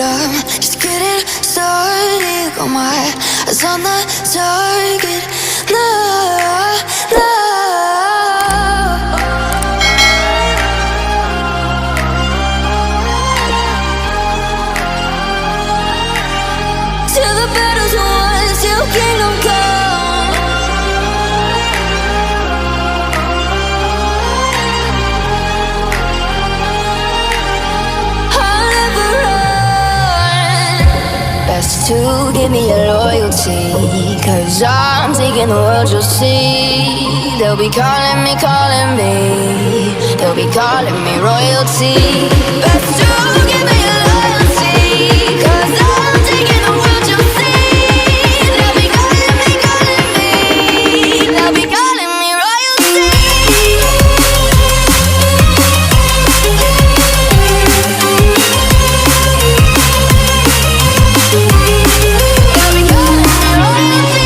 I'm just getting started. Got my eyes on the target. No, no. Till the battle's won, till kingdom come. I'll never run. Best to give me your loyalty, 'cause I'm taking the world, you'll see. They'll be calling me, they'll be calling me royalty. Best to give me your loyalty, 'cause I'm taking the world, you'll see. They'll be calling me, they'll be calling me royalty. They'll be calling me royalty.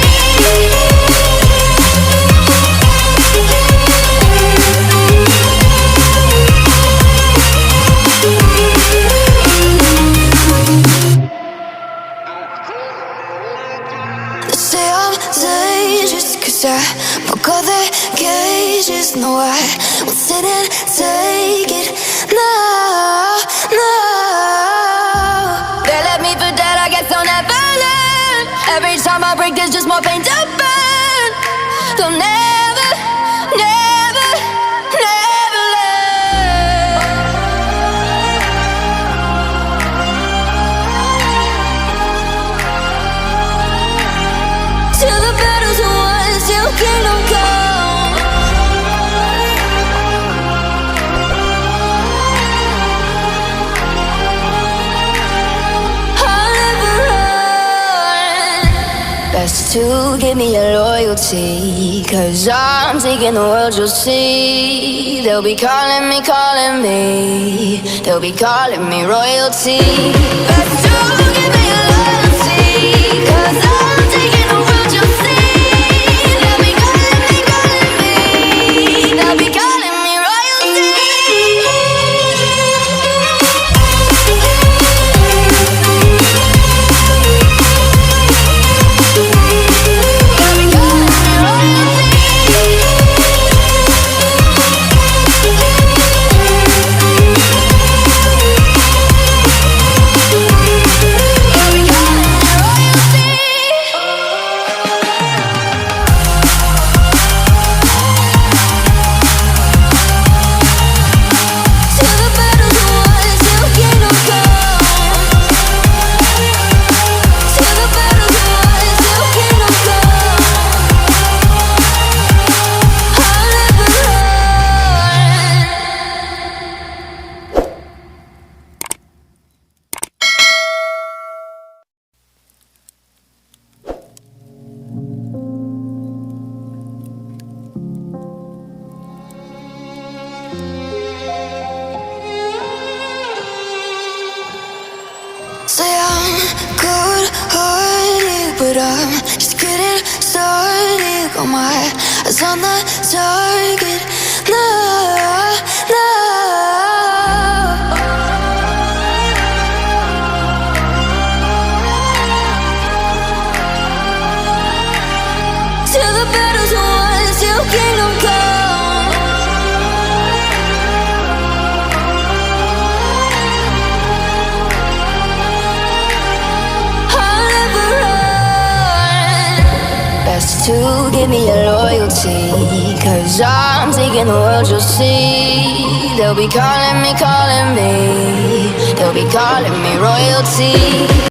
They say I'm dangerous 'cause I broke all their cages. No, I won't sit and take it. No, no. They left me for dead, I guess I'll never learn. Every time I break, there's just more pain to burn. They'll never, never, never learn. Till the battle's won, till kingdom come. I'll never run. Best to give me your loyalty, 'cause I'm taking the world, you'll see. They'll be calling me, they'll be calling me royalty. Best to give me your loyalty, 'cause I'm taking the world, you'll see. They'll be calling me, they'll be calling me royalty. They'll be calling me royalty. They'll be calling me royalty. Till the battle's won, till kingdom come. Till the battle's won, till kingdom come. I'll never run. Say I'm good-hearted, but I'm just getting started. Got my eyes on the target. No, no. Till the battle's won, till kingdom come. I'll never run. Best to give me your loyalty, 'cause I'm taking the world, you'll see. They'll be calling me, they'll be calling me royalty.